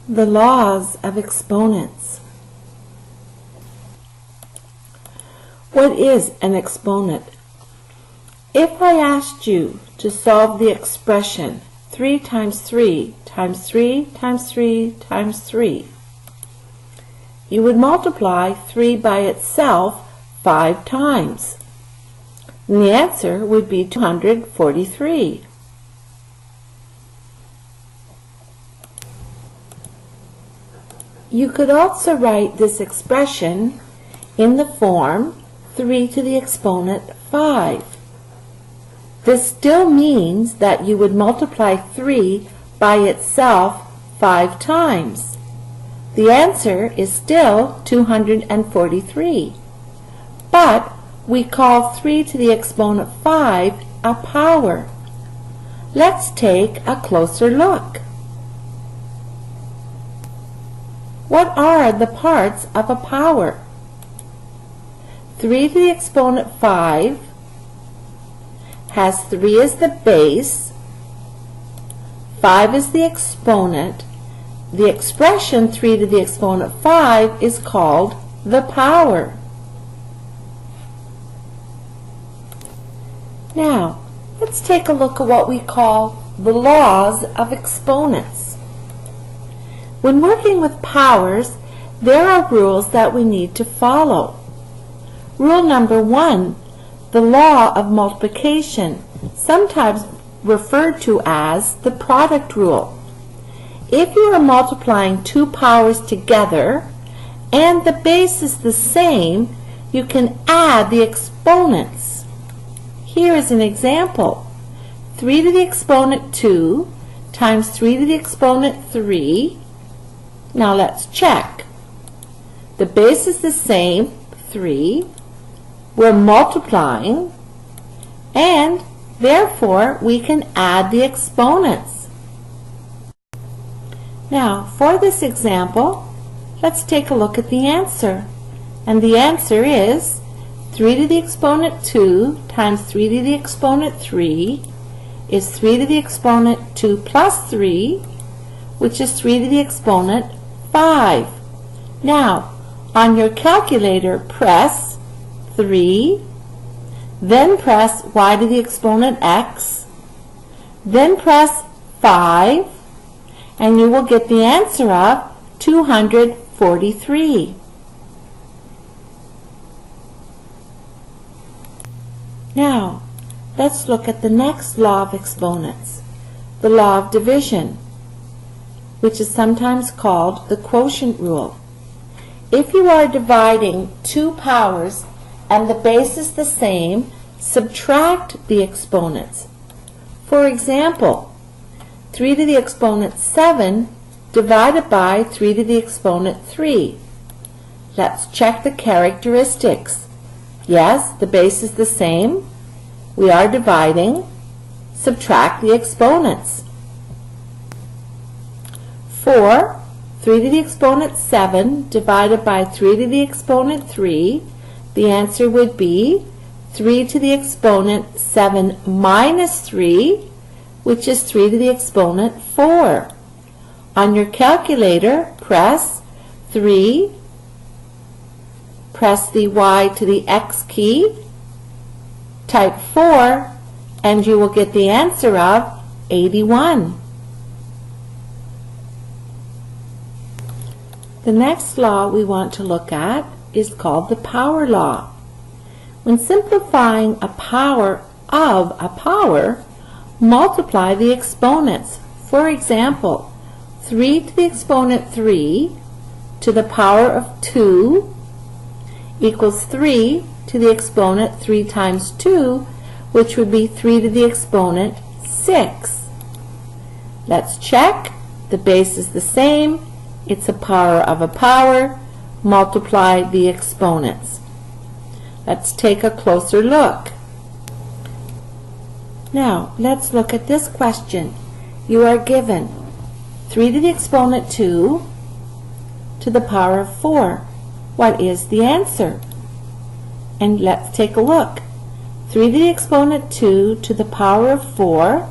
The laws of exponents. What is an exponent? If I asked you to solve the expression 3 times 3 times 3 times 3 times 3, you would multiply 3 by itself 5 times. And the answer would be 243. You could also write this expression in the form 3 to the exponent 5. This still means that you would multiply 3 by itself 5 times. The answer is still 243. But we call 3 to the exponent 5 a power. Let's take a closer look. What are the parts of a power? 3 to the exponent 5 has 3 as the base, 5 as the exponent. The expression 3 to the exponent 5 is called the power. Now, let's take a look at what we call the laws of exponents. When working with powers, there are rules that we need to follow. Rule number 1, the law of multiplication, sometimes referred to as the product rule. If you are multiplying two powers together and the base is the same, you can add the exponents. Here is an example. 3 to the exponent 2 times 3 to the exponent 3. Now let's check. The base is the same, 3. We're multiplying, and therefore we can add the exponents. Now, for this example, let's take a look at the answer. And the answer is 3 to the exponent 2 times 3 to the exponent 3 is 3 to the exponent 2 plus 3, which is 3 to the exponent 5. Now, on your calculator, press 3, then press y to the exponent x, then press 5, and you will get the answer of 243. Now, let's look at the next law of exponents, the law of division, which is sometimes called the quotient rule. If you are dividing two powers and the base is the same, subtract the exponents. For example, 3 to the exponent 7 divided by 3 to the exponent 3. Let's check the characteristics. Yes, the base is the same. We are dividing. Subtract the exponents. 4, 3 to the exponent 7 divided by 3 to the exponent 3. The answer would be 3 to the exponent 7 minus 3, which is 3 to the exponent 4. On your calculator, press 3, press the y to the x key, type 4, and you will get the answer of 81. The next law we want to look at is called the power law. When simplifying a power of a power, multiply the exponents. For example, 3 to the exponent 3 to the power of 2 equals 3 to the exponent 3 times 2, which would be 3 to the exponent 6. Let's check. The base is the same. It's a power of a power. Multiply the exponents. Let's take a closer look. Now, let's look at this question. You are given 3 to the exponent 2 to the power of 4. What is the answer? And let's take a look. 3 to the exponent 2 to the power of 4.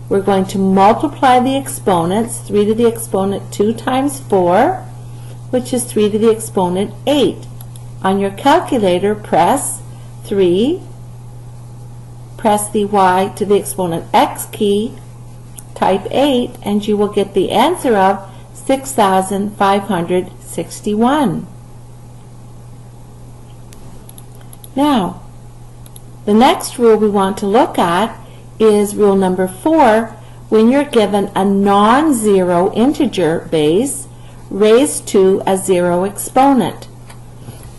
we're going to multiply the exponents. 3 to the exponent 2 times 4, which is 3 to the exponent 8. On your calculator, press 3, press the y to the exponent x key, type 8, and you will get the answer of 6,561. Now, the next rule we want to look at is rule number 4, when you're given a non-zero integer base raised to a zero exponent.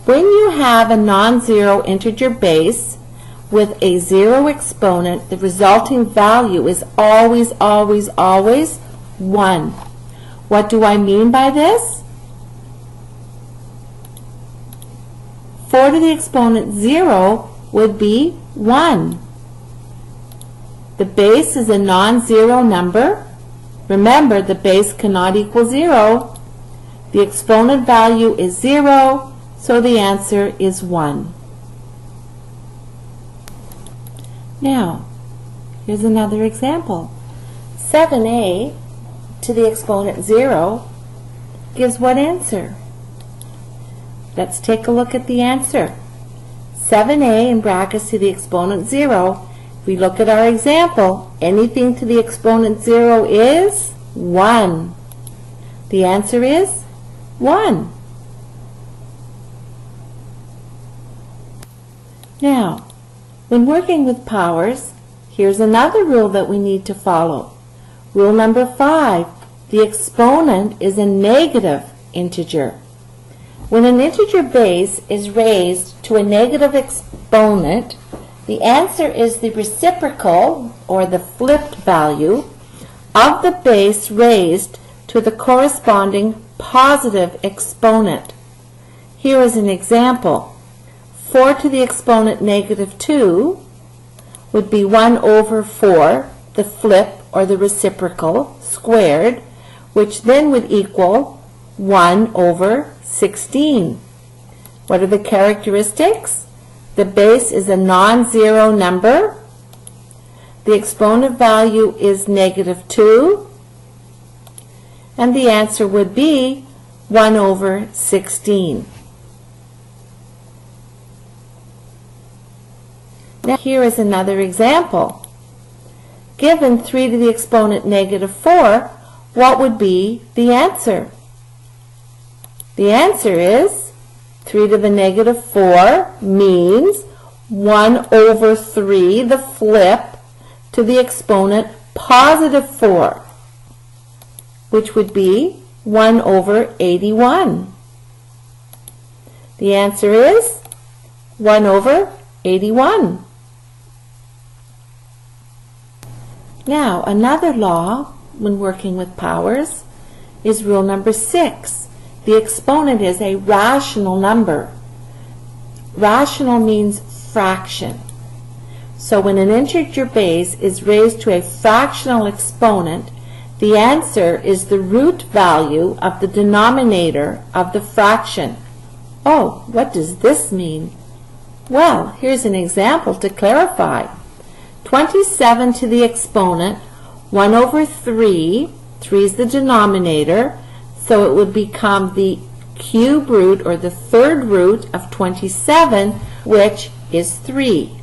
When you have a non-zero integer base with a zero exponent, the resulting value is always, always, always 1. What do I mean by this? 4 to the exponent 0 would be 1. The base is a non-zero number. Remember, the base cannot equal 0. The exponent value is 0, so the answer is 1. Now, here's another example. 7a to the exponent 0 gives what answer? Let's take a look at the answer. 7a in brackets to the exponent 0. If we look at our example, anything to the exponent 0 is 1. The answer is 1. Now, when working with powers, here's another rule that we need to follow. Rule number 5, the exponent is a negative integer. When an integer base is raised to a negative exponent, the answer is the reciprocal, or the flipped value, of the base raised to the corresponding positive exponent. Here is an example. 4 to the exponent negative 2 would be 1 over 4, the flip or the reciprocal, squared, which then would equal 1 over 16. What are the characteristics? The base is a non-zero number. The exponent value is negative 2. And the answer would be 1 over 16. Now here is another example. Given 3 to the exponent negative 4, what would be the answer? The answer is 3 to the negative 4 means 1 over 3, the flip, to the exponent positive 4, which would be 1 over 81. The answer is 1 over 81. Now, another law when working with powers is rule number 6. The exponent is a rational number. Rational means fraction. So when an integer base is raised to a fractional exponent, the answer is the root value of the denominator of the fraction. Oh, what does this mean? Well, here's an example to clarify. 27 to the exponent, 1 over 3, 3 is the denominator, so it would become the cube root, or the third root of 27, which is 3.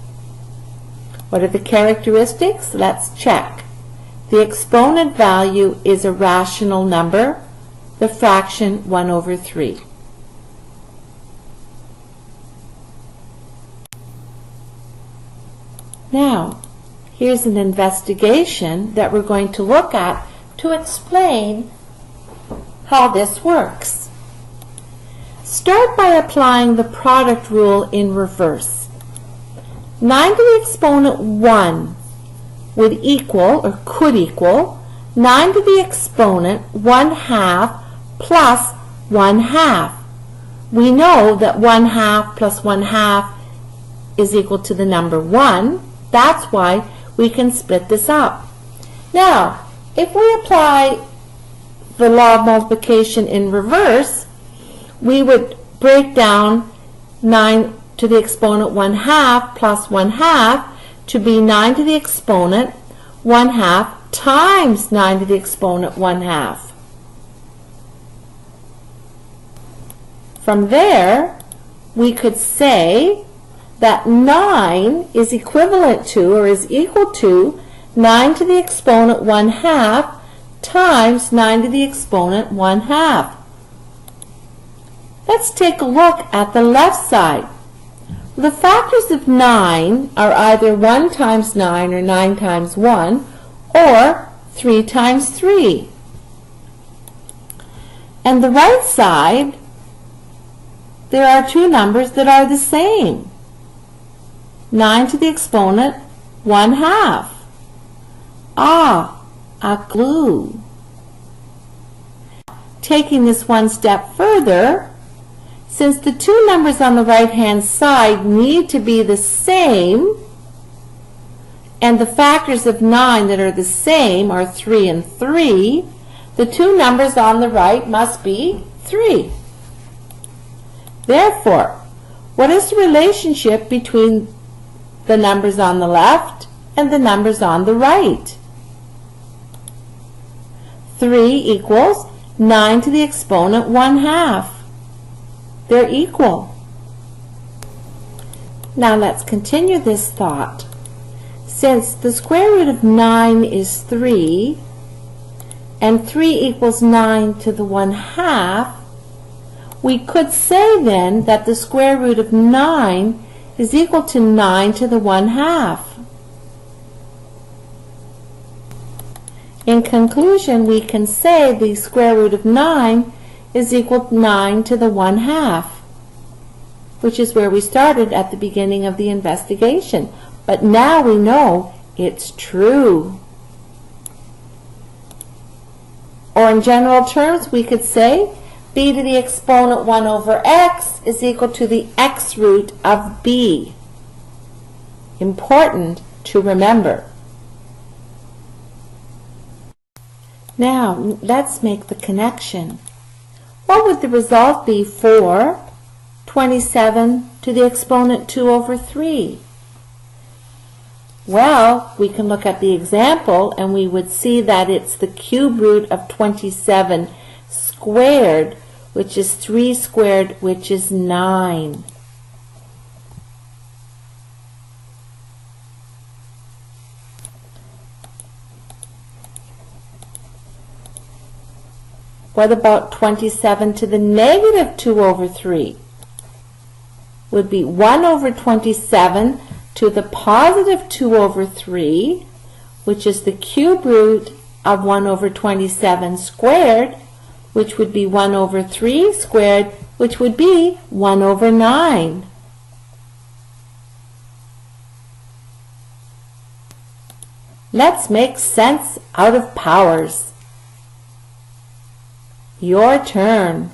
What are the characteristics? Let's check. The exponent value is a rational number, the fraction 1 over 3. Now, here's an investigation that we're going to look at to explain how this works. Start by applying the product rule in reverse. 9 to the exponent 1 would equal, or could equal, 9 to the exponent 1/2 plus 1/2. We know that 1/2 plus 1/2 is equal to the number 1. That's why we can split this up. Now, if we apply the law of multiplication in reverse, we would break down 9 to the exponent 1/2 plus 1/2 to be 9 to the exponent 1/2 times 9 to the exponent 1/2. From there, we could say that 9 is equivalent to or is equal to 9 to the exponent 1/2 times 9 to the exponent 1/2. Let's take a look at the left side. The factors of 9 are either 1 times 9 or 9 times 1 or 3 times 3. And the right side, there are two numbers that are the same. 9 to the exponent 1/2. A clue. Taking this one step further, since the two numbers on the right-hand side need to be the same, and the factors of 9 that are the same are 3 and 3, the two numbers on the right must be 3. Therefore, what is the relationship between the numbers on the left and the numbers on the right? 3 equals 9 to the exponent 1/2. They're equal. Now let's continue this thought. Since the square root of 9 is 3, and 3 equals 9 to the 1/2, we could say then that the square root of 9 is equal to 9 to the 1/2. In conclusion, we can say the square root of 9 is equal to 9 to the 1/2, which is where we started at the beginning of the investigation. But now we know it's true. Or in general terms, we could say b to the exponent 1 over x is equal to the x root of b. Important to remember. Now, let's make the connection. What would the result be for 27 to the exponent 2 over 3? Well, we can look at the example and we would see that it's the cube root of 27 squared, which is 3 squared, which is 9. What about 27 to the negative 2 over 3? Would be 1 over 27 to the positive 2 over 3, which is the cube root of 1 over 27 squared, which would be 1 over 3 squared, which would be 1 over 9. Let's make sense out of powers. Your turn.